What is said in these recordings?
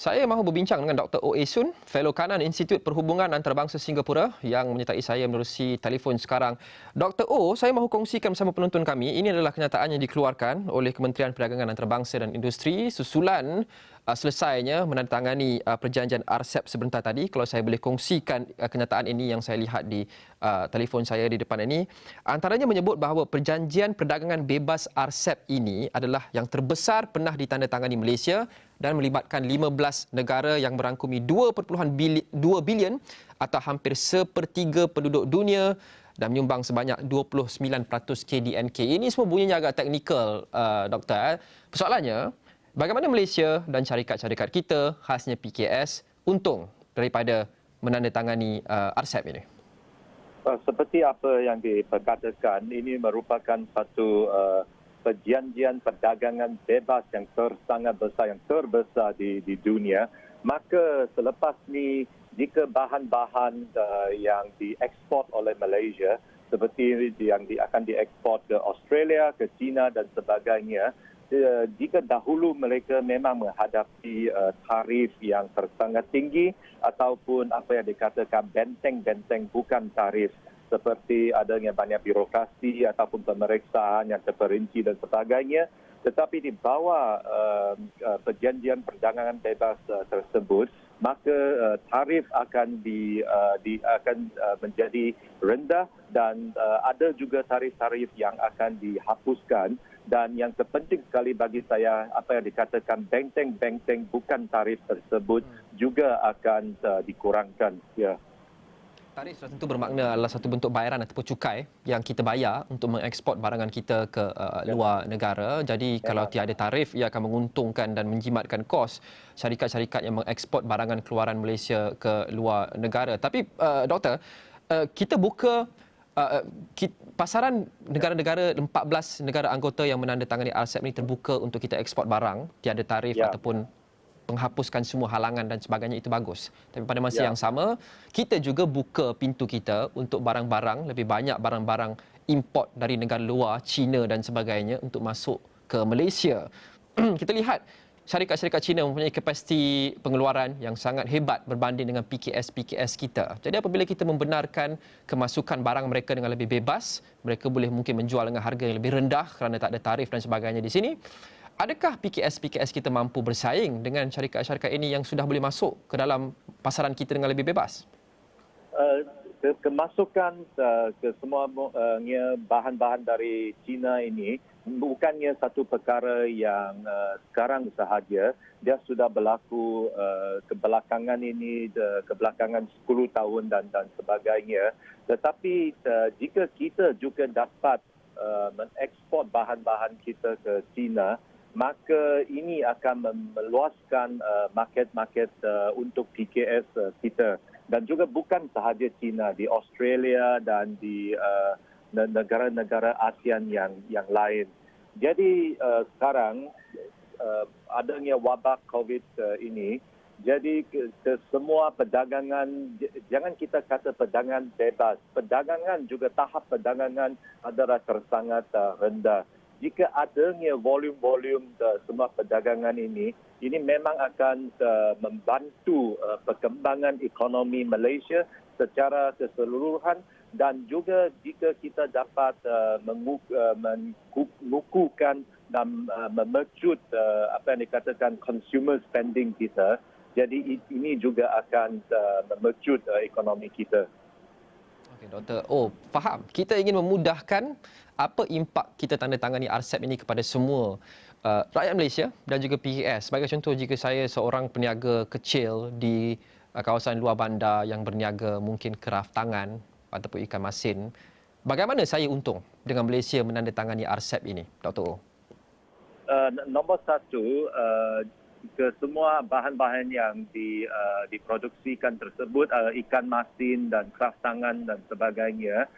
Saya mahu berbincang dengan Dr. O. A. Sun, Fellow Kanan Institut Perhubungan Antarabangsa Singapura yang menyertai saya menerusi telefon sekarang. Dr. O, saya mahu kongsikan bersama penonton kami, ini adalah kenyataan yang dikeluarkan oleh Kementerian Perdagangan Antarabangsa dan Industri susulan selesainya menandatangani perjanjian RCEP sebentar tadi. Kalau saya boleh kongsikan kenyataan ini yang saya lihat di telefon saya di depan ini. Antaranya menyebut bahawa perjanjian perdagangan bebas RCEP ini adalah yang terbesar pernah ditandatangani Malaysia dan melibatkan 15 negara yang merangkumi 2.2 bilion atau hampir sepertiga penduduk dunia dan menyumbang sebanyak 29% KDNK. Ini semua bunyinya agak teknikal, Doktor. Persoalannya, bagaimana Malaysia dan syarikat-syarikat kita, khasnya PKS, untung daripada menandatangani RCEP ini? Seperti apa yang diperkatakan, ini merupakan satu perjanjian perdagangan bebas yang sangat besar, yang terbesar di dunia. Maka selepas ni, jika bahan-bahan yang diekspor oleh Malaysia, seperti yang akan diekspor ke Australia, ke China dan sebagainya, jika dahulu mereka memang menghadapi tarif yang sangat tinggi ataupun apa yang dikatakan benteng-benteng bukan tarif, seperti adanya banyak birokrasi ataupun pemeriksaan yang terperinci dan sebagainya. Tetapi di bawah perjanjian perdagangan bebas tersebut, maka tarif akan menjadi rendah dan ada juga tarif-tarif yang akan dihapuskan. Dan yang terpenting sekali bagi saya, apa yang dikatakan benteng-benteng bukan tarif tersebut juga akan dikurangkan. Ya. Tarif sudah tentu bermakna adalah satu bentuk bayaran ataupun cukai yang kita bayar untuk mengeksport barangan kita ke luar negara. Jadi kalau tiada tarif, ia akan menguntungkan dan menjimatkan kos syarikat-syarikat yang mengeksport barangan keluaran Malaysia ke luar negara. Tapi Doktor, kita buka pasaran negara-negara, 14 negara anggota yang menandatangani RCEP ini terbuka untuk kita eksport barang, tiada tarif ataupun menghapuskan semua halangan dan sebagainya, itu bagus. Tapi pada masa yang sama, kita juga buka pintu kita untuk barang-barang, lebih banyak barang-barang import dari negara luar, China dan sebagainya untuk masuk ke Malaysia. Kita lihat syarikat-syarikat China mempunyai kapasiti pengeluaran yang sangat hebat berbanding dengan PKS kita. Jadi apabila kita membenarkan kemasukan barang mereka dengan lebih bebas, mereka boleh mungkin menjual dengan harga yang lebih rendah kerana tak ada tarif dan sebagainya di sini. Adakah PKS kita mampu bersaing dengan syarikat-syarikat ini yang sudah boleh masuk ke dalam pasaran kita dengan lebih bebas? Kemasukan ke semua bahan-bahan dari China ini bukannya satu perkara yang sekarang sahaja. Dia sudah berlaku kebelakangan 10 tahun dan sebagainya. Tetapi jika kita juga dapat mengekspor bahan-bahan kita ke China, maka ini akan meluaskan market-market untuk PKS kita. Dan juga bukan sahaja China, di Australia dan di negara-negara ASEAN yang lain. Jadi sekarang adanya wabak COVID ini, jadi semua perdagangan, jangan kita kata perdagangan bebas, perdagangan juga tahap perdagangan adalah sangat rendah. Jika adanya volume-volume semua perdagangan ini memang akan membantu perkembangan ekonomi Malaysia secara keseluruhan. Dan juga jika kita dapat mengukuhkan dan memercut apa yang dikatakan consumer spending kita, jadi ini juga akan memercut ekonomi kita. Okey, Doktor. Oh, faham. Kita ingin memudahkan apa impak kita tandatangani RCEP ini kepada semua rakyat Malaysia dan juga PKS. Sebagai contoh, jika saya seorang peniaga kecil di kawasan luar bandar yang berniaga mungkin keraf tangan ataupun ikan masin, bagaimana saya untung dengan Malaysia menandatangani RCEP ini, Dr. O? Nombor satu, ke semua bahan-bahan yang diproduksikan tersebut, ikan masin dan kraft tangan dan sebagainya,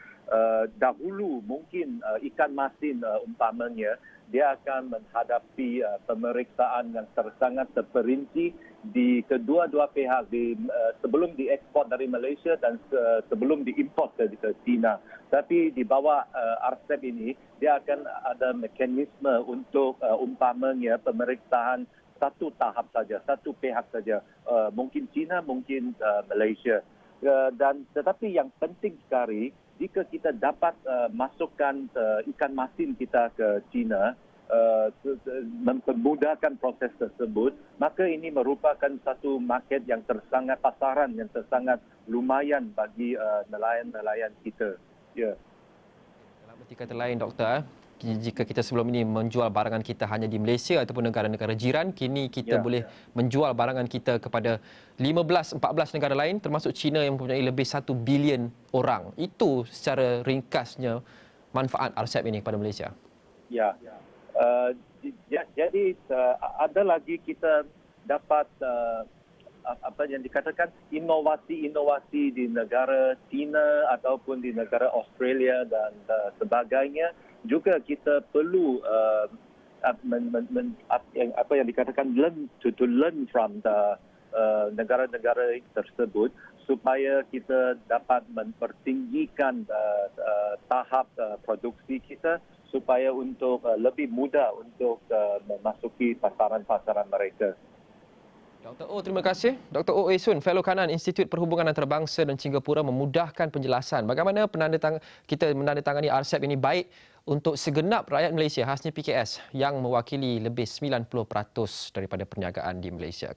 dahulu mungkin ikan masin umpamanya, dia akan menghadapi pemeriksaan yang sangat terperinci di kedua-dua pihak sebelum diekspor dari Malaysia dan sebelum diimport ke China. Tapi di bawah RCEP ini, dia akan ada mekanisme untuk umpamanya pemeriksaan satu tahap saja, satu pihak saja. Mungkin China, mungkin Malaysia. Tetapi yang penting sekali, jika kita dapat masukkan ikan masin kita ke China, mempermudahkan proses tersebut, maka ini merupakan satu market yang tersangat, pasaran yang tersangat lumayan bagi nelayan-nelayan kita. Ya. Dalam erti kata lain, Doktor, jika kita sebelum ini menjual barangan kita hanya di Malaysia ataupun negara-negara jiran, kini kita boleh menjual barangan kita kepada 15-14 negara lain termasuk China yang mempunyai lebih 1 bilion orang. Itu secara ringkasnya manfaat RCEP ini kepada Malaysia. Ya. Jadi ada lagi kita dapat apa yang dikatakan inovasi-inovasi di negara China ataupun di negara Australia dan sebagainya. Juga kita perlu apa yang dikatakan learn from the negara-negara tersebut supaya kita dapat mempertinggikan tahap produksi kita supaya untuk lebih mudah untuk memasuki pasaran-pasaran mereka. Dr. O, terima kasih. Dr. O Esun, Fellow Kanan Institut Perhubungan Antarabangsa dan Singapura memudahkan penjelasan bagaimana kita menandatangani RCEP ini baik untuk segenap rakyat Malaysia, khasnya PKS yang mewakili lebih 90% daripada perniagaan di Malaysia.